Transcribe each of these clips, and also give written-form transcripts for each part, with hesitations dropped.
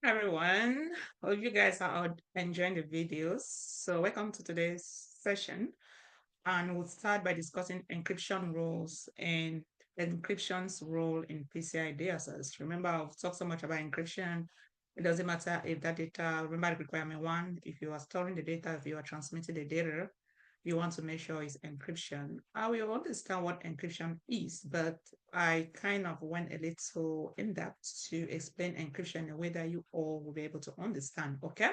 Hi everyone, hope you guys are all enjoying the videos. So welcome to today's session, and we'll start by discussing encryption rules and encryption's role in PCI DSS. Remember, I've talked so much about encryption. It doesn't matter if that data, remember the requirement one, if you are storing the data, if you are transmitting the data, you want to make sure it's encryption. I will understand what encryption is, but I kind of went a little in depth to explain encryption in a way that you all will be able to understand. Okay.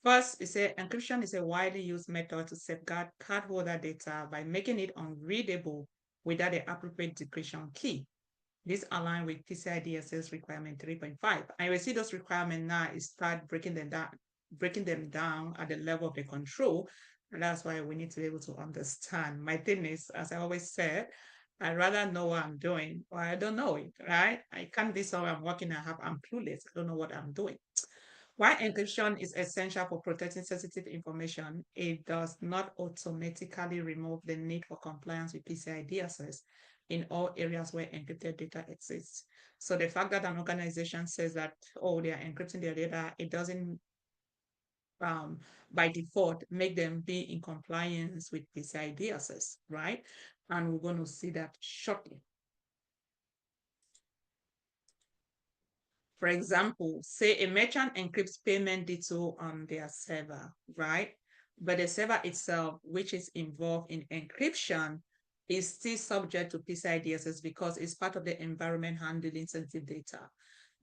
First, encryption is a widely used method to safeguard cardholder data by making it unreadable without the appropriate decryption key. This aligns with PCI DSS requirement 3.5. And we see those requirements now is start breaking them down at the level of the control. And that's why we need to be able to understand. My thing is, as I always said, I'd rather know what I'm doing or I don't know it, right? I can't be somewhere I'm working and I'm clueless. I don't know what I'm doing. While encryption is essential for protecting sensitive information, it does not automatically remove the need for compliance with PCI DSS in all areas where encrypted data exists. So the fact that an organization says that, oh, they are encrypting their data, it doesn't um, by default make them be in compliance with PCI DSS, right? And we're going to see that shortly. For example, say a merchant encrypts payment detail on their server, right? But the server itself, which is involved in encryption, is still subject to PCI DSS because it's part of the environment handling sensitive data.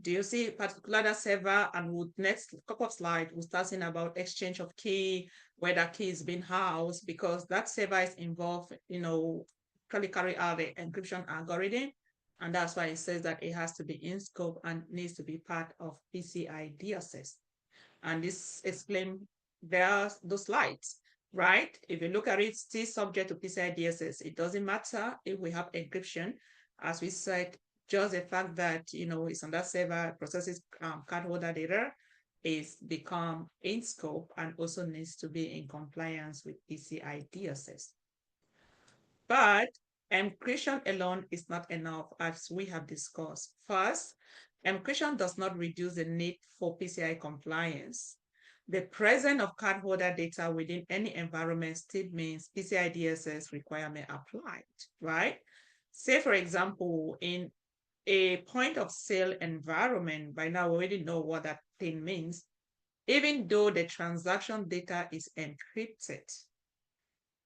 Do you see particular server? And with next couple of slides, we'll start seeing about exchange of key, where that key is being housed, because that server is involved, carry out the encryption algorithm, and that's why it says that it has to be in scope and needs to be part of PCI DSS. And this explains there's those slides, right? If you look at it, still subject to PCI DSS. It doesn't matter if we have encryption. As we said, just the fact that, it's on that server, processes cardholder data, is become in scope and also needs to be in compliance with PCI DSS. But encryption alone is not enough, as we have discussed. First, encryption does not reduce the need for PCI compliance. The presence of cardholder data within any environment still means PCI DSS requirement applied, right? Say, for example, in a point of sale environment, by now we already know what that thing means. Even though the transaction data is encrypted,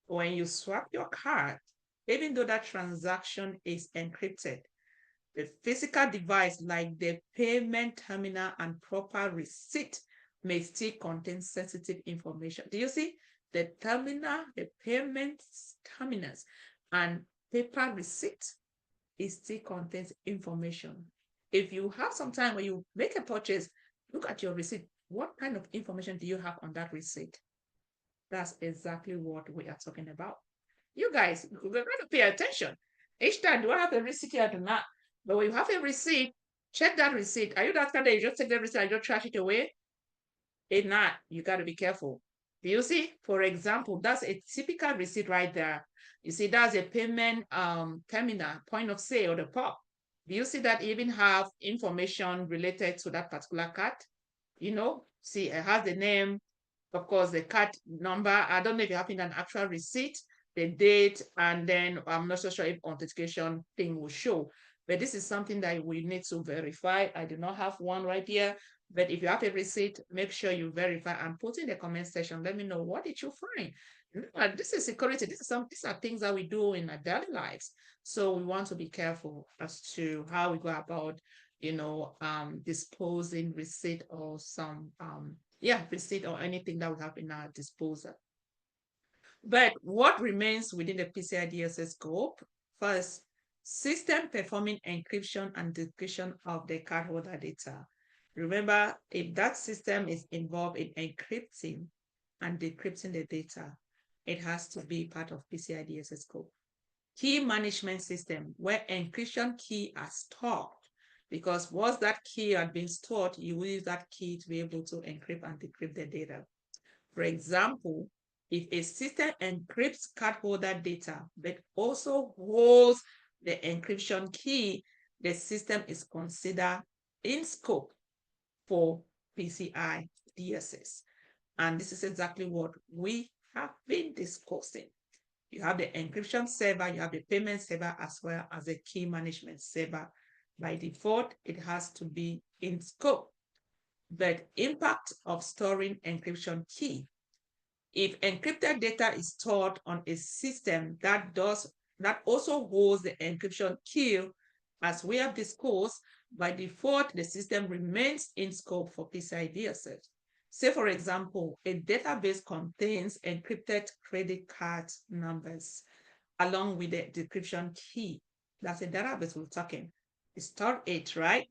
when you swap your card, even though that transaction is encrypted, the physical device like the payment terminal and proper receipt may still contain sensitive information. Do you see? The terminal, the payment terminals, and paper receipt, it still contains information. If you have some time when you make a purchase, look at your receipt. What kind of information do you have on that receipt? That's exactly what we are talking about. You guys, we're going to pay attention. Each time, do I have a receipt here or do not? But when you have a receipt, check that receipt. Are you that kind that you just take the receipt and just trash it away? If not, you got to be careful. Do you see? For example, that's a typical receipt right there. You see, that's a payment terminal, point of sale, or the POP. Do you see that even have information related to that particular card? See, it has the name, of course, the card number. I don't know if you have an actual receipt, the date, and then I'm not so sure if authentication thing will show. But this is something that we need to verify. I do not have one right here. But if you have a receipt, make sure you verify and put in the comment section. Let me know, what did you find? This is security. These are things that we do in our daily lives. So we want to be careful as to how we go about, disposing receipt or some receipt or anything that we have in our disposal. But what remains within the PCI DSS scope? First, system performing encryption and decryption of the cardholder data. Remember, if that system is involved in encrypting and decrypting the data, it has to be part of PCI DSS scope. Key management system, where encryption key are stored, because once that key had been stored, you will use that key to be able to encrypt and decrypt the data. For example, if a system encrypts cardholder data, but also holds the encryption key, the system is considered in scope for PCI DSS. And this is exactly what we have been discussing. You have the encryption server, you have the payment server, as well as the key management server. By default, it has to be in scope. But impact of storing encryption key. If encrypted data is stored on a system that also holds the encryption key, as we have discussed, by default, the system remains in scope for PCI DSS. Say, for example, a database contains encrypted credit card numbers along with the decryption key. That's a database we're talking. Store it, right?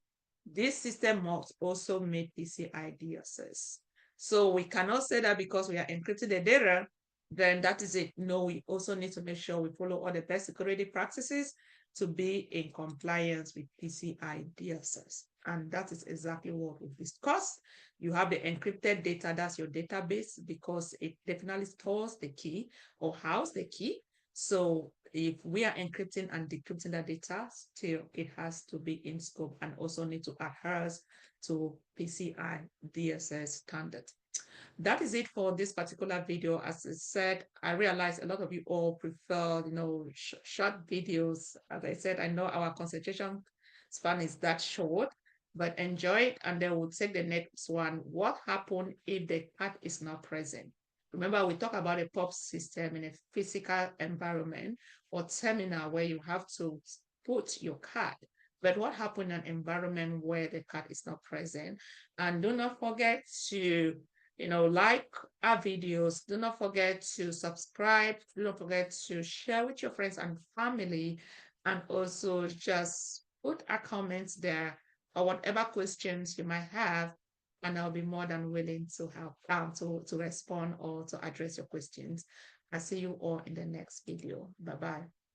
This system must also meet PCI DSS. So we cannot say that because we are encrypting the data, then that is it. No, we also need to make sure we follow all the best security practices to be in compliance with PCI DSS. And that is exactly what we've discussed. You have the encrypted data, that's your database, because it definitely stores the key or houses the key. So if we are encrypting and decrypting the data, still it has to be in scope and also need to adhere to PCI DSS standard. That is it for this particular video. As I said, I realize a lot of you all prefer, short videos. As I said, I know our concentration span is that short, but enjoy it, and then we'll take the next one. What happens if the card is not present? Remember, we talk about a POP system in a physical environment or terminal where you have to put your card. But what happens in an environment where the card is not present? And do not forget to, like our videos. Do not forget to subscribe. Do not forget to share with your friends and family. And also just put a comments there or whatever questions you might have, and I'll be more than willing to help to respond or to address your questions. I'll see you all in the next video. Bye-bye.